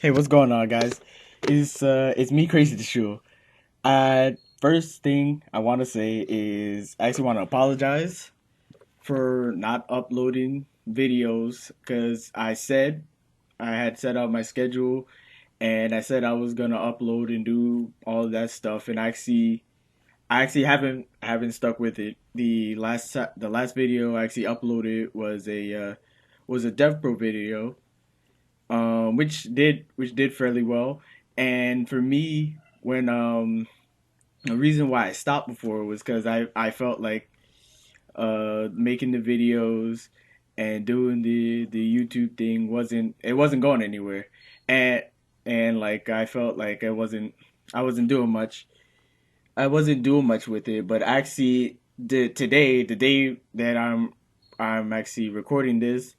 Hey, what's going on, guys? It's me, Crazy the Shoe. First thing I want to say is I actually want to apologize for not uploading videos because I had set out my schedule and I said I was gonna upload and do all of that stuff, and I actually haven't stuck with it. The last video I actually uploaded was a DevPro video, which did fairly well. And for me, when the reason why I stopped before was because I felt like making the videos and doing the YouTube thing wasn't going anywhere, and like I felt like I wasn't doing much. I wasn't doing much with it, but actually the day that I'm actually recording this,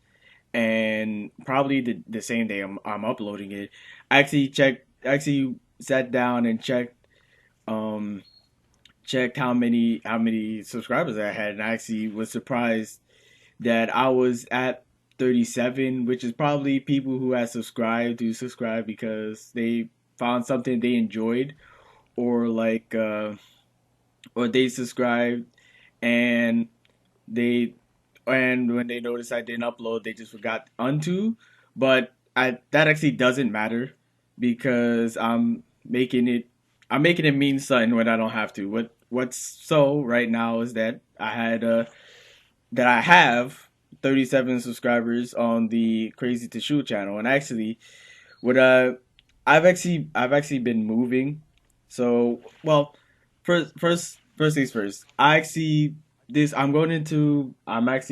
and probably the same day I'm uploading it. I actually sat down and um checked how many subscribers I had, and I actually was surprised that I was at 37, which is probably people who subscribed because they found something they enjoyed, or or they subscribed and they and when they noticed I didn't upload, they just forgot unto. But I that actually doesn't matter because I'm making it mean something when I don't have to. What's so right now is that I have 37 subscribers on the Crazy to Shoot channel, and actually what I've actually been moving. So, well, first things first. I'm actually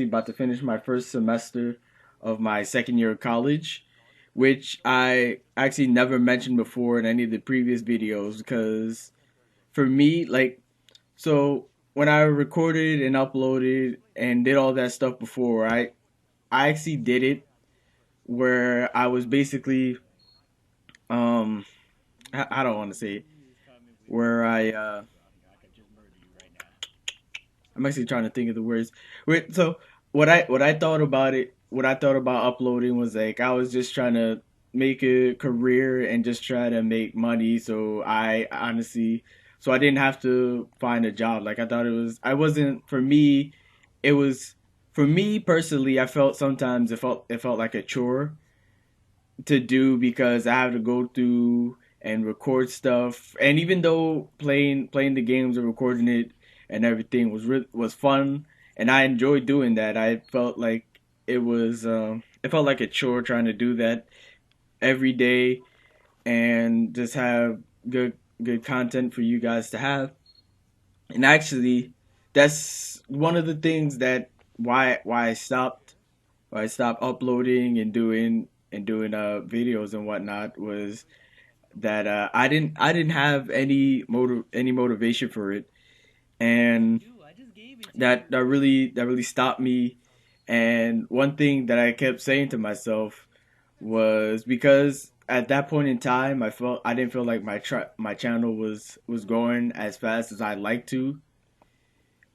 about to finish my first semester of my second year of college, which I actually never mentioned before in any of the previous videos because for me, so when I recorded and uploaded and did all that stuff before, I actually did it where I was basically um I don't want to say it, where I'm actually trying to think of the words. Wait, so what I thought about uploading was like I was just trying to make a career and just try to make money. So I didn't have to find a job. Like I wasn't for me. It was for me personally. I felt sometimes it felt like a chore to do because I have to go through and record stuff. And even though playing the games and recording it and everything was fun, and I enjoyed doing that, I felt like it felt like a chore trying to do that every day and just have good content for you guys to have. And actually, that's one of the things that why I stopped uploading and doing videos and whatnot was that I didn't have any motivation for it, and that really stopped me. And one thing that I kept saying to myself was because at that point in time I didn't feel like my channel was going as fast as I'd like to,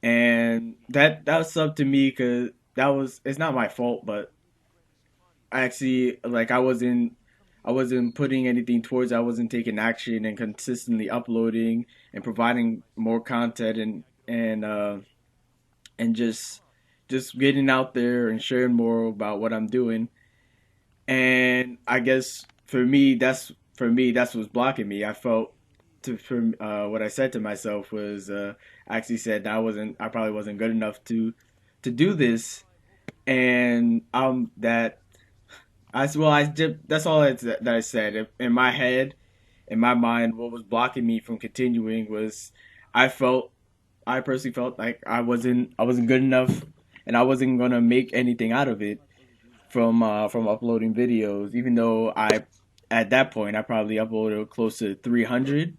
and that's up to me because that was it's not my fault, but actually like I wasn't putting anything towards it. I wasn't taking action and consistently uploading and providing more content and just getting out there and sharing more about what I'm doing. And I guess for me that's what's blocking me. I felt to for what I said to myself was I actually said that I probably wasn't good enough to do this, and that I did. That's all that I said. In my head, in my mind, what was blocking me from continuing was I felt, I personally felt like I wasn't good enough, and I wasn't gonna make anything out of it from uploading videos. Even though at that point, I probably uploaded close to 300,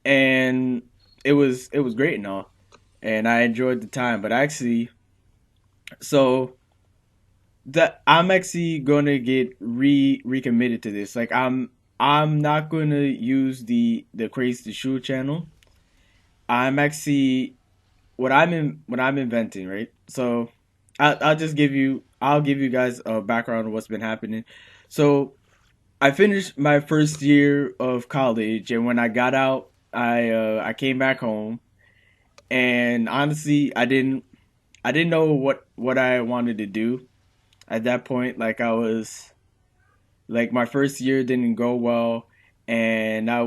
and it was great and all, and I enjoyed the time. But actually, so that I'm actually gonna get recommitted to this. Like I'm not gonna use the Crazy to Shoe channel. I'm actually what I'm inventing, right? So I'll give you guys a background of what's been happening. So I finished my first year of college, and when I got out, I came back home, and honestly, I didn't know what I wanted to do at that point. Like I was like my first year didn't go well, and I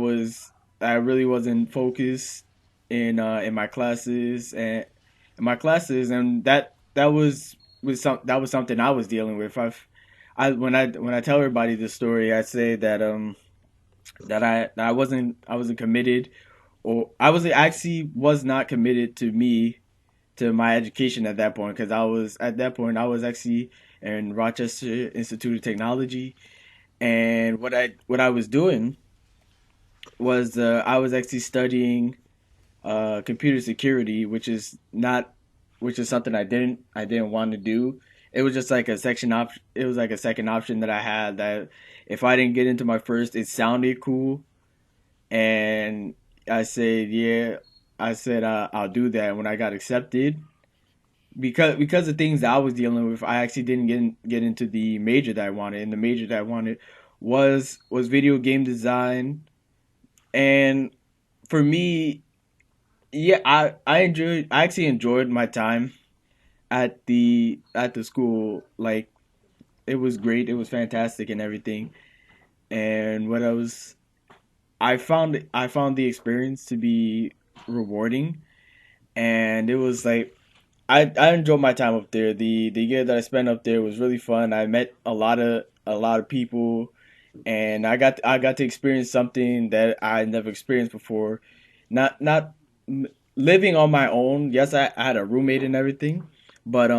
really wasn't focused in my classes and and that was something I was dealing with. I when I tell everybody this story, I say that I wasn't committed, or I was actually was not committed to me, to my education at that point, because I was actually in Rochester Institute of Technology, and what I was doing was I was actually studying computer security, which is something I didn't want to do. It was just like a section option. It was like a second option that I had, that if I didn't get into my first, it sounded cool, and I said yeah. I said I'll do that. When I got accepted, because of things that I was dealing with, I actually didn't get into the major that I wanted. And the major that I wanted was video game design. And for me, yeah, I actually enjoyed my time at the school. Like it was great, it was fantastic and everything. And I found the experience to be rewarding, and it was like I enjoyed my time up there. The year that I spent up there was really fun. I met a lot of people, and I got to experience something that I never experienced before. Not living on my own. Yes, I had a roommate and everything, but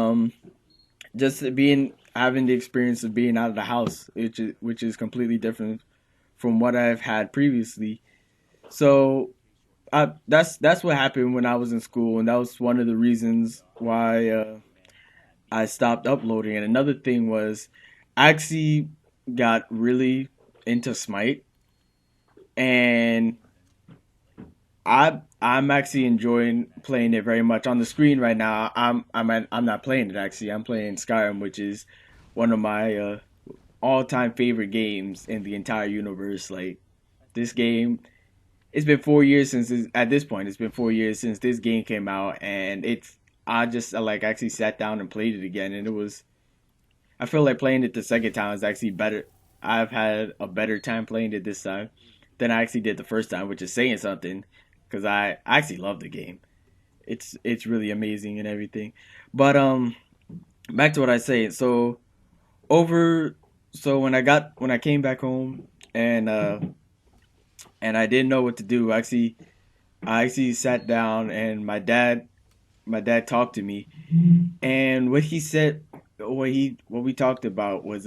just being having the experience of being out of the house, which is completely different from what I've had previously. So that's what happened when I was in school, and that was one of the reasons why I stopped uploading. And another thing was, I actually got really into Smite, and I'm actually enjoying playing it very much on the screen right now. I'm not playing it actually. I'm playing Skyrim, which is one of my all time favorite games in the entire universe. Like this game, it's been 4 years at this point. It's been 4 years since this game came out, and I just like actually sat down and played it again, and it was I feel like playing it the second time is actually better. I've had a better time playing it this time than I actually did the first time, which is saying something, because I actually love the game. It's really amazing and everything. But back to what I say. Over so when I came back home, and I didn't know what to do. I actually sat down, and my dad talked to me, and what he said, what we talked about was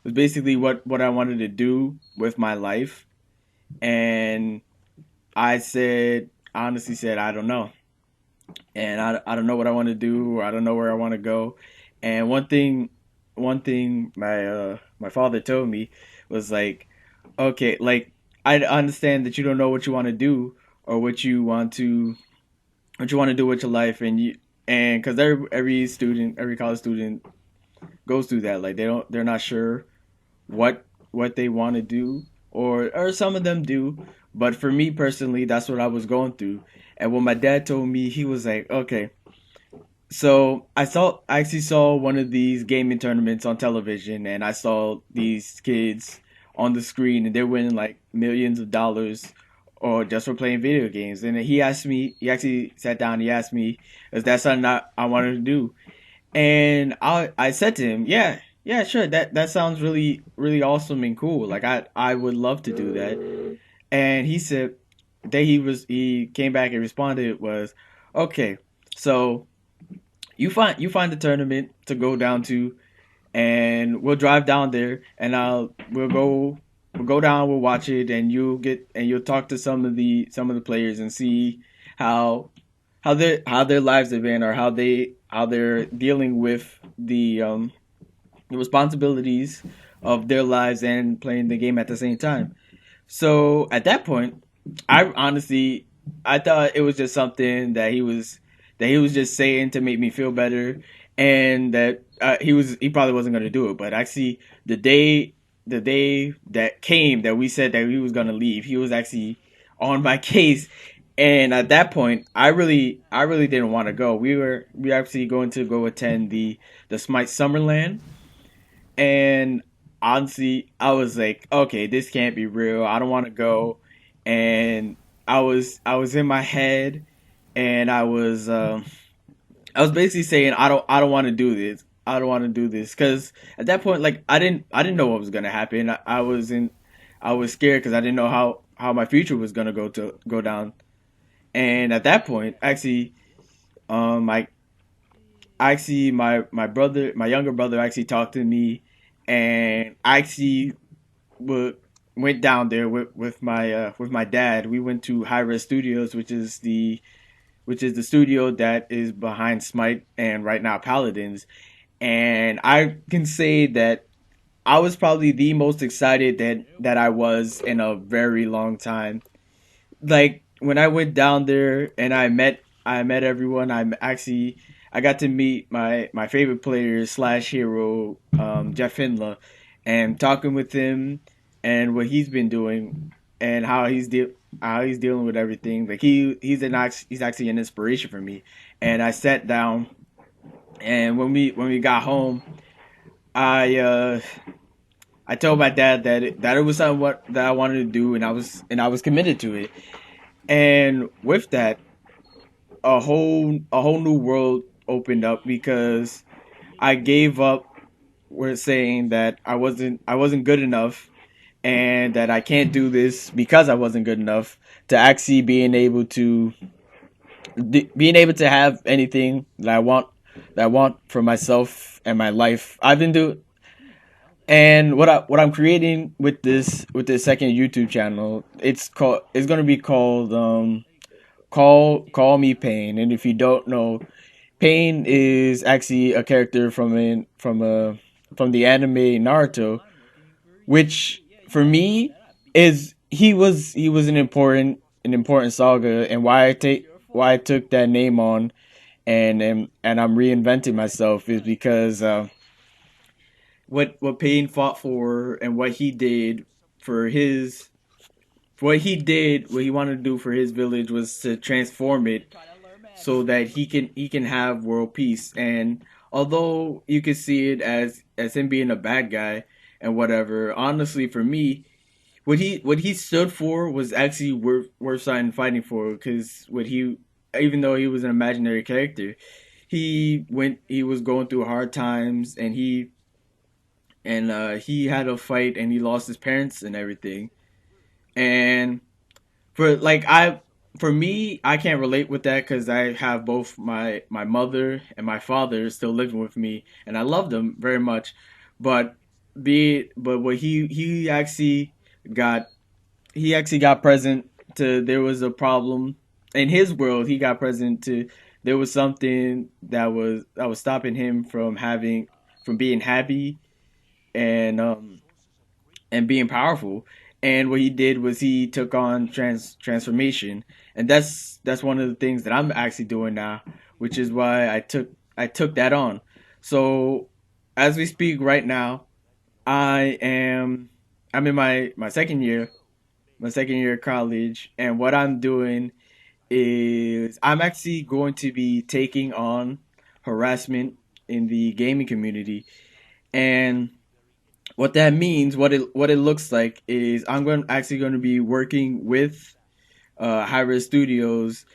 basically what I wanted to do with my life. And I honestly said I don't know, and I don't know what I want to do, or I don't know where I want to go. And one thing my father told me was like, okay, like I understand that you don't know what you want to do, or what you want to do with your life, and because every college student goes through that. Like they're not sure what they want to do, or some of them do. But for me personally, that's what I was going through. And when my dad told me, he was like, okay. So I actually saw one of these gaming tournaments on television, and I saw these kids on the screen, and they're winning like millions of dollars, or just for playing video games. And he actually sat down, and he asked me, is that something I wanted to do? And I said to him, yeah, yeah, sure. That sounds really awesome and cool. Like I would love to do that. And he said that he came back and responded was, okay, so you find the tournament to go down to, and we'll drive down there, and we'll go down, we'll watch it, and you'll talk to some of the players, and see how how their lives have been, or how they're dealing with the responsibilities of their lives and playing the game at the same time. So at that point, I honestly I thought it was just something that he was just saying to make me feel better, and that he probably wasn't going to do it. But actually, the day the day that came that we said that we was gonna leave, he was actually on my case. And at that point, I really didn't want to go. We were actually going to go attend the Smite Summerland, and honestly, I was like, okay, this can't be real. I don't want to go. And I was in my head, and I was basically saying I don't want to do this. I don't want to do this because at that point, like I didn't know what was gonna happen. I was scared because I didn't know how my future was gonna go down. And at that point, actually, my my brother, my younger brother, actually talked to me, and I actually w- went down there with my dad. We went to Hi-Rez Studios, which is the studio that is behind Smite and right now Paladins. And I can say that I was probably the most excited that I was in a very long time. Like when I went down there and I met everyone. I got to meet my favorite player slash hero, Jeff Hindla, and talking with him and what he's been doing and how he's dealing with everything. Like he's actually an inspiration for me. And I sat down, and when we got home, I I told my dad that it was something that I wanted to do, and I was committed to it. And with that, a whole new world opened up because I gave up with saying that I wasn't good enough, and that I can't do this because I wasn't good enough, to actually being able to have anything that I want for myself and my life. I've been doing. And what I'm creating with this second YouTube channel, it's gonna be called Call Me Pain. And if you don't know, Pain is actually a character from the anime Naruto, which for me is he was an important saga, and why I took that name on, and I'm reinventing myself is because what Pain fought for and what he did for his what he wanted to do for his village was to transform it so that he can have world peace. And although you could see it as him being a bad guy and whatever, honestly for me, what he stood for was actually worth fighting for, because what he even though he was an imaginary character, he was going through hard times, and he had a fight, and he lost his parents and everything. And for like I for me, I can't relate with that because I have both my mother and my father still living with me, and I love them very much. But but what got he actually got present to, there was a problem in his world. He got present to, there was something that was stopping him from being happy, and being powerful. And what he did was he took on transformation, and that's one of the things that I'm actually doing now, which is why I took that on. So as we speak right now, I am I'm in my second year of college, and what I'm doing is I'm actually going to be taking on harassment in the gaming community. And what that means, what it looks like, is actually going to be working with Hi-Rez Studios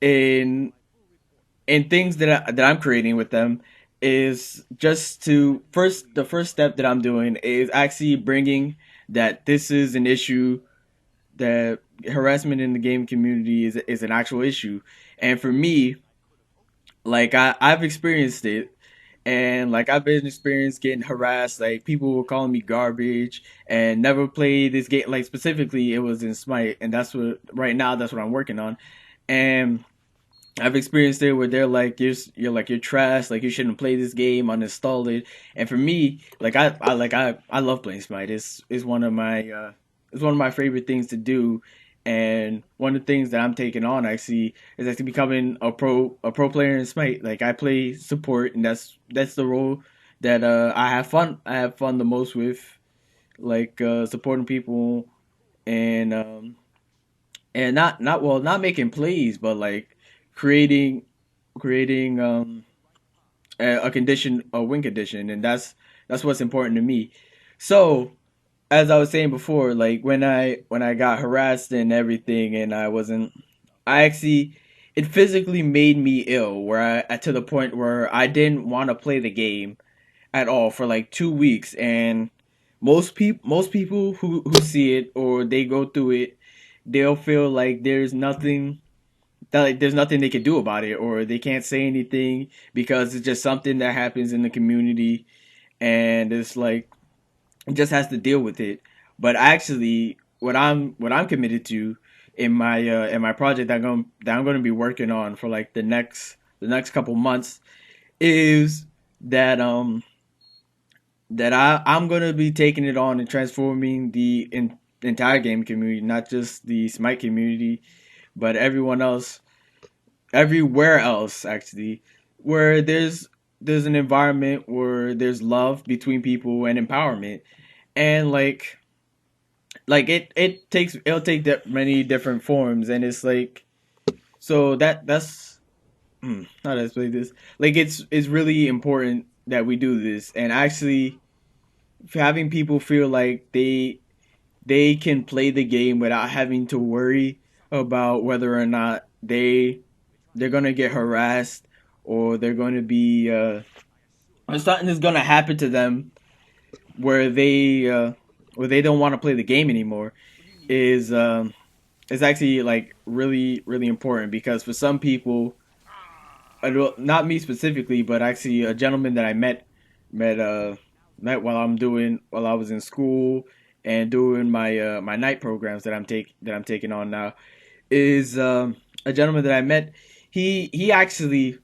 in things that I'm creating with them, is just to first the first step that I'm doing is actually bringing that this is an issue, that harassment in the game community is an actual issue. And for me, like I've experienced it, and like I've been experienced getting harassed. Like people were calling me garbage and never play this game. Like specifically, it was in Smite, and that's what right now that's what I'm working on. And I've experienced it where they're like, you're like, you're trash, like you shouldn't play this game, uninstall it. And for me, like I love playing Smite. It's one of my favorite things to do. And one of the things that I'm taking on actually is actually becoming a pro player in Smite. Like I play support, and that's the role that I have fun the most with. like supporting people and not well not making plays, but like creating creating a condition, a win condition, and that's what's important to me. So as I was saying before, like when I got harassed and everything, and I wasn't, I actually, it physically made me ill, where I to the point where I didn't want to play the game at all for like 2 weeks, and most people who see it or they go through it, they'll feel like there's nothing that like there's nothing they can do about it, or they can't say anything because it's just something that happens in the community, and it's like just has to deal with it. But actually, what I'm committed to in my project that I'm going to be working on for like the next couple months is that I'm going to be taking it on and transforming entire game community, not just the Smite community, but everyone else, everywhere else actually, where there's an environment where there's love between people and empowerment, and like it'll take many different forms, and it's like so that's how to explain this, like it's really important that we do this, and actually having people feel like they can play the game without having to worry about whether or not they're gonna get harassed, or they're gonna be or something is gonna happen to them where they don't want to play the game anymore, is is actually like really important, because for some people, not me specifically, but actually a gentleman that I met met while I was in school and doing my night programs that I'm taking on now, is a gentleman that I met. He actually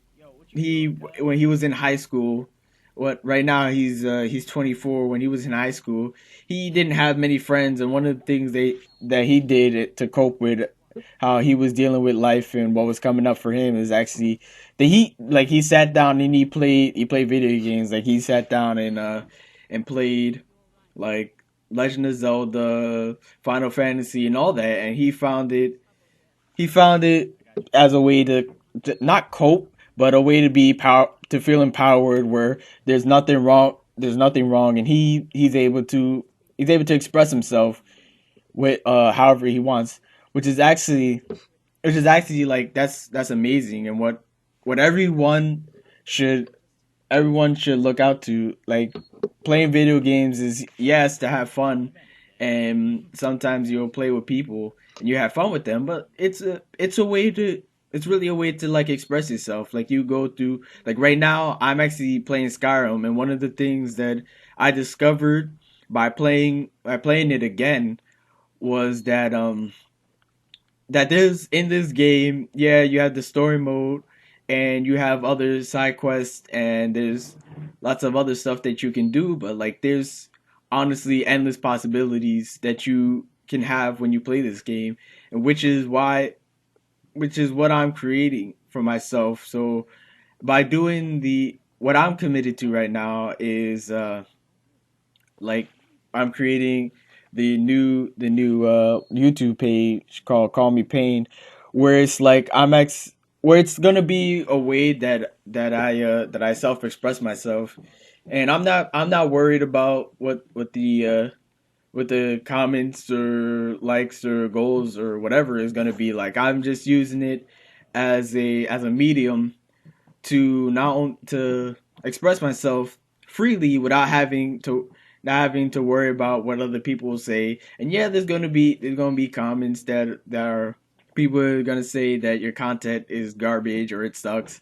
he when he was in high school, what right now he's 24. When he was in high school, he didn't have many friends, and one of the things that he did to cope with how he was dealing with life and what was coming up for him is actually that he sat down and he played video games. Like he sat down and played like Legend of Zelda, Final Fantasy, and all that, and he found it as a way to not cope, but a way to be power to feel empowered, where there's nothing wrong, and he's able to express himself with however he wants, which is actually like that's amazing, and what should everyone should look out to. Like playing video games is, yes, to have fun, and sometimes you'll play with people and you have fun with them, but it's a way to it's really a way to like express yourself. Like you go through, like right now I'm actually playing Skyrim, and one of the things that I discovered by playing it again was that there's in this game, yeah, you have the story mode and you have other side quests, and there's lots of other stuff that you can do, but like there's honestly endless possibilities that you can have when you play this game, and which is what I'm creating for myself. So by doing the what I'm committed to right now is like I'm creating the new YouTube page called Call Me Pain, where it's like where it's gonna be a way that I self express myself, and I'm not worried about what the comments or likes or goals or whatever is gonna be like. I'm just using it as a medium to to express myself freely without having to not having to worry about what other people will say. And yeah, there's gonna be comments that are people are gonna say that your content is garbage or it sucks,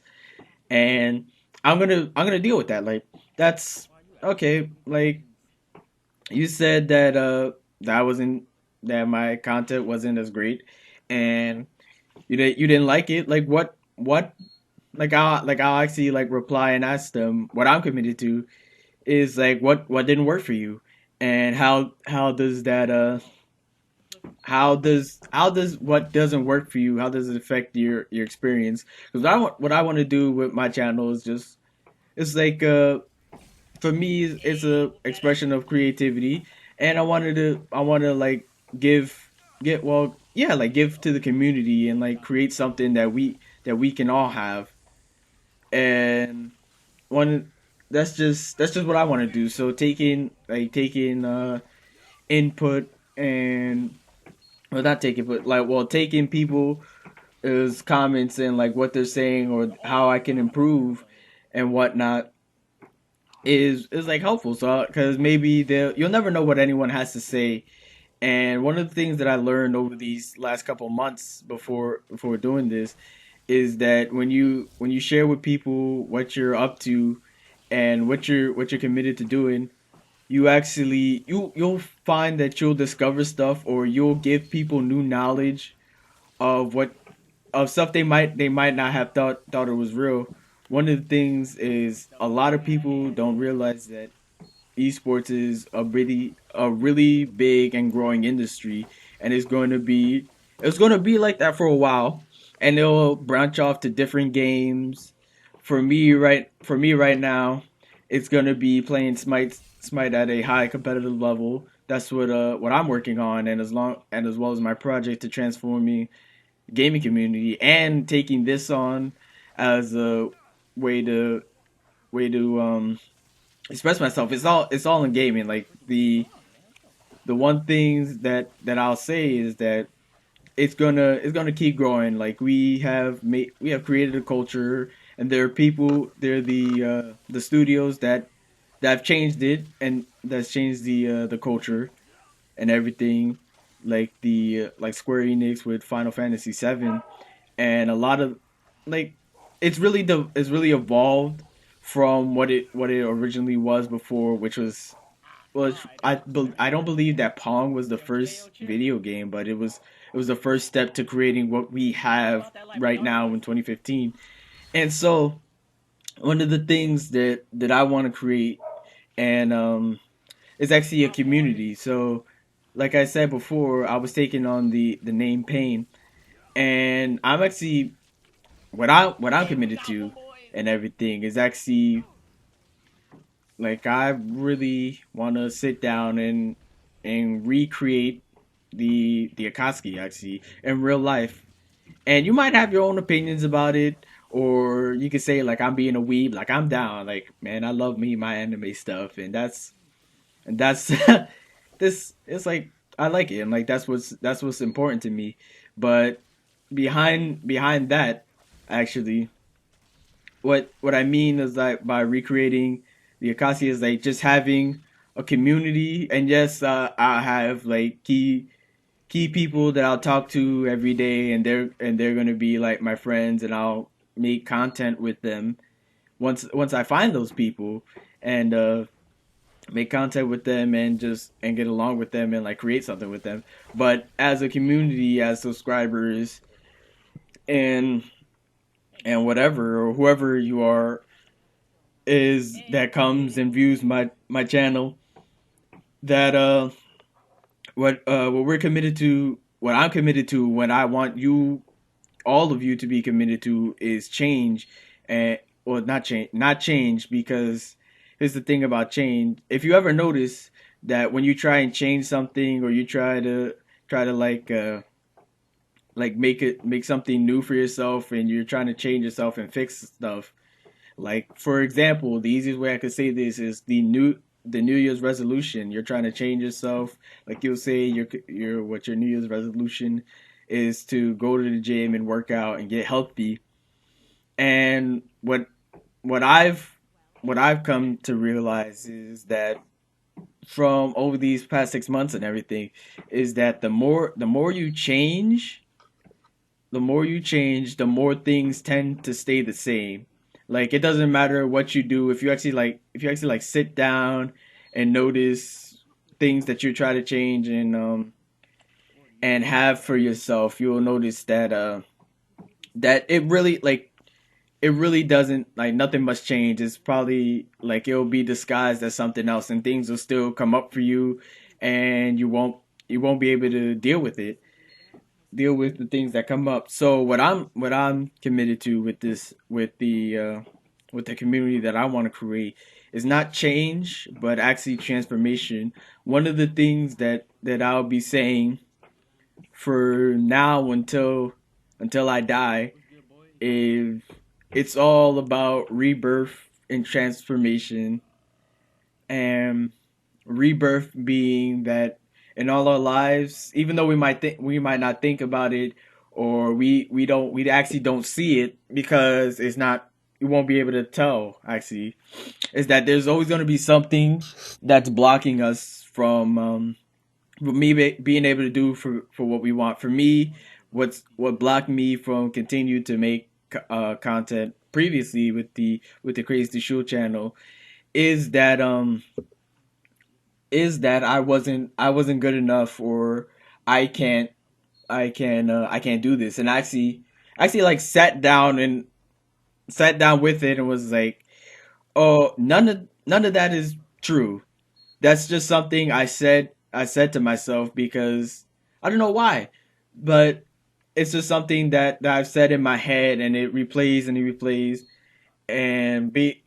and I'm gonna deal with that. Like that's okay. Like you said that wasn't that my content wasn't as great, and you didn't like it. Like what I'll actually like reply and ask them what I'm committed to is like what didn't work for you, and how does that how does what doesn't work for you, how does it affect your experience? Because what I want to do with my channel is just it's like for me it's a expression of creativity, and I want to like give get well yeah like give to the community and like create something that we can all have. And one that's just what I want to do. So taking input and well not taking but like well taking people comments and like what they're saying or how I can improve and whatnot is like helpful. So because maybe they you'll never know what anyone has to say. And one of the things that I learned over these last couple months before doing this is that when you share with people what you're up to and what you're committed to doing, you actually you'll find that you'll discover stuff or you'll give people new knowledge of what of stuff they might not have thought it was real. One of the things is a lot of people don't realize that esports is a really big and growing industry, and it's going to be like that for a while, and it'll branch off to different games. For me right now, it's going to be playing Smite at a high competitive level. That's what I'm working on, and as well as my project to transforming gaming community and taking this on as a way to way to express myself. It's all in gaming. Like the one things that I'll say is that it's gonna keep growing. Like we have created a culture, and there are people there are the studios that have changed it and that's changed the culture and everything. Like the like Square Enix with Final Fantasy VII, and a lot of like it's really evolved from what it originally was before, which was I don't believe that Pong was the first video game, but it was the first step to creating what we have right now in 2015. And so one of the things that I want to create and is actually a community. So like I said before, I was taking on the name Pain, and I'm actually what I'm committed to and everything is actually like I really want to sit down and recreate the Akatsuki actually in real life. And you might have your own opinions about it, or you could say like I'm being a weeb, like I'm down, like man, I love me my anime stuff, and that's this. It's like I like it, and like that's what's important to me. But behind that, actually, what I mean is that by recreating the Akasi is like just having a community, and yes, I have like key people that I'll talk to every day, and they're gonna be like my friends, and I'll make content with them once I find those people, and make content with them and just and get along with them and like create something with them. But as a community, as subscribers, and whatever or whoever you are is that comes and views my channel, that what we're committed to, what I'm committed to, what I want you all of you to be committed to is change. And well, not change, because here's the thing about change. If you ever notice that when you try and change something, or you try to like make something new for yourself, and you're trying to change yourself and fix stuff. Like for example, the easiest way I could say this is the New Year's resolution. You're trying to change yourself. Like you'll say your New Year's resolution is to go to the gym and work out and get healthy. And what I've what I've come to realize is that from over these past 6 months and everything, is that the more you change, the more things tend to stay the same. Like it doesn't matter what you do, if you actually like sit down and notice things that you try to change and have for yourself, you'll notice that that it really doesn't like nothing must change. It's probably like it'll be disguised as something else, and things will still come up for you, and you won't be able to deal with the things that come up. So what I'm committed to with this with the community that I want to create is not change, but actually transformation. One of the things that I'll be saying for now until I die is it's all about rebirth and transformation, and rebirth being that in all our lives, even though we might not think about it, or we actually don't see it because it's not, you won't be able to tell actually, is that there's always going to be something that's blocking us from being able to do for what we want. For me, what blocked me from continue to make content previously with the Crazy Shul channel is that I wasn't good enough, or I can't I can't do this. And actually like sat down with it and was like, oh, none of that is true. That's just something I said to myself because I don't know why, but it's just something that I've said in my head, and it replays and it replays, and be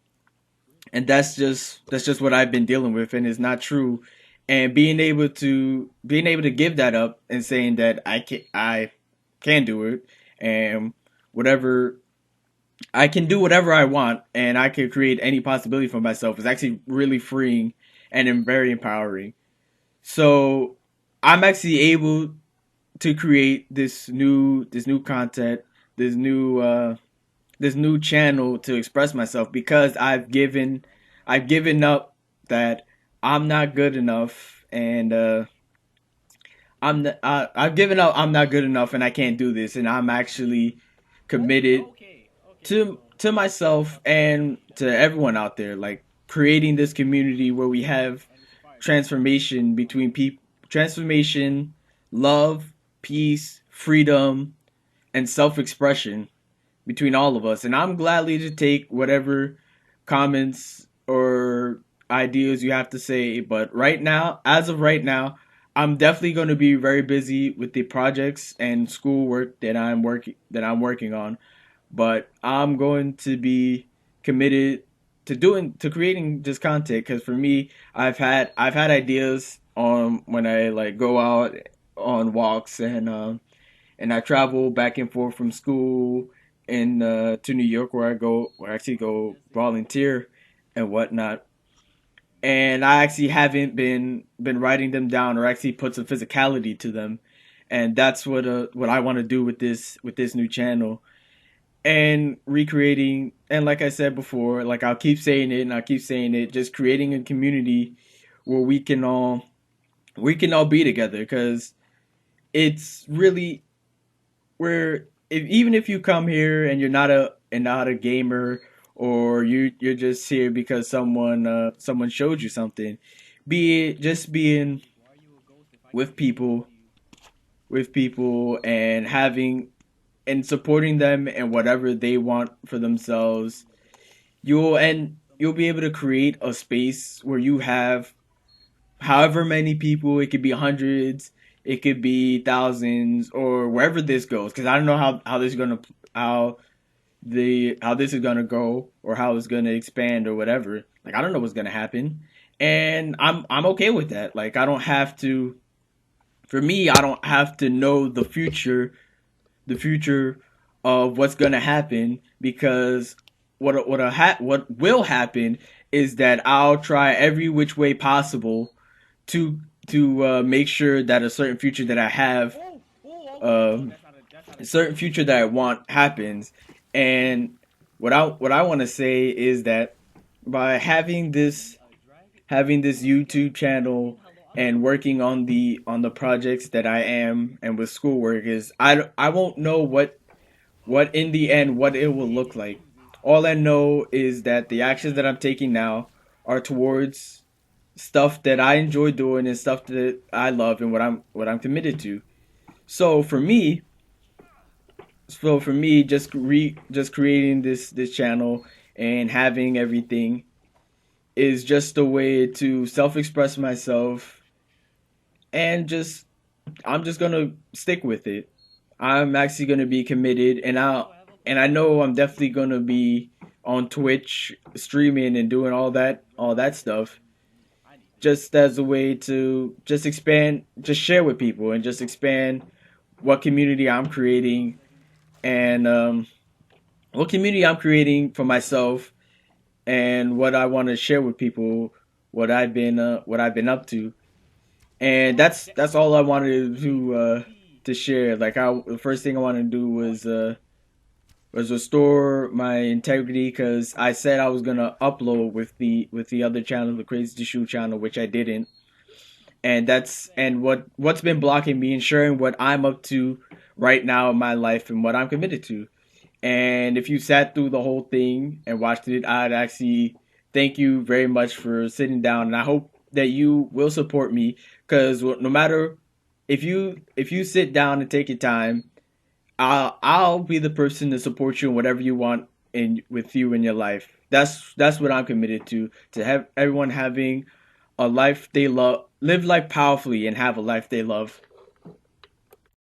and that's just what I've been dealing with, and it's not true. And being able to give that up and saying that I can do it, and whatever I can do whatever I want, and I can create any possibility for myself is actually really freeing and very empowering. So I'm actually able to create this new content, this new this new channel to express myself because I've given up that I'm not good enough, and I've given up I'm not good enough and I can't do this, and I'm actually committed to myself and to everyone out there, like creating this community where we have transformation between people, transformation, love, peace, freedom, and self-expression between all of us. And I'm gladly to take whatever comments or ideas you have to say. But right now, as of right now, I'm definitely going to be very busy with the projects and schoolwork that I'm working on. But I'm going to be committed to creating this content because for me, I've had ideas on when I like go out on walks, and I travel back and forth from school in to New York, where I actually go volunteer and whatnot. And I actually haven't been writing them down or actually put some physicality to them, and that's what I want to do with this new channel, and recreating, and like I said before, like I'll keep saying it and I'll keep saying it, just creating a community where we can all be together because it's really where even if you come here and you're not a gamer, or you're just here because someone showed you something, be it just being with people and having and supporting them and whatever they want for themselves, you'll be able to create a space where you have however many people. It could be hundreds, it could be thousands, or wherever this goes, because I don't know how this is gonna how how this is gonna go, or how it's gonna expand or whatever. Like I don't know what's gonna happen, and I'm okay with that. Like I don't have to. For me, I don't have to know the future of what's gonna happen, because what will happen is that I'll try every which way possible to make sure that a certain future that I have, um, a certain future that I want happens. And what I want to say is that by having this YouTube channel and working on the projects that I am, and with schoolwork, is I won't know what in the end what it will look like. All I know is that the actions that I'm taking now are towards stuff that I enjoy doing and stuff that I love and what I'm committed to. So for me, just creating this channel and having everything is just a way to self-express myself, and just I'm just going to stick with it. I'm actually going to be committed, and I know I'm definitely going to be on Twitch, streaming and doing all that stuff, just as a way to just expand, just share with people, and just expand what community I'm creating, and what community I'm creating for myself, and what I want to share with people, what I've been up to, and that's all I wanted to share. Like the first thing I wanted to do was restore my integrity, because I said I was gonna upload with the other channel, the Crazy Shoe channel, which I didn't, and what's been blocking me and sharing what I'm up to right now in my life and what I'm committed to. And if you sat through the whole thing and watched it, I'd actually thank you very much for sitting down, and I hope that you will support me, because no matter if you sit down and take your time, I'll be the person to support you in whatever you want in with you in your life. That's what I'm committed to have everyone having a life they love, live life powerfully, and have a life they love.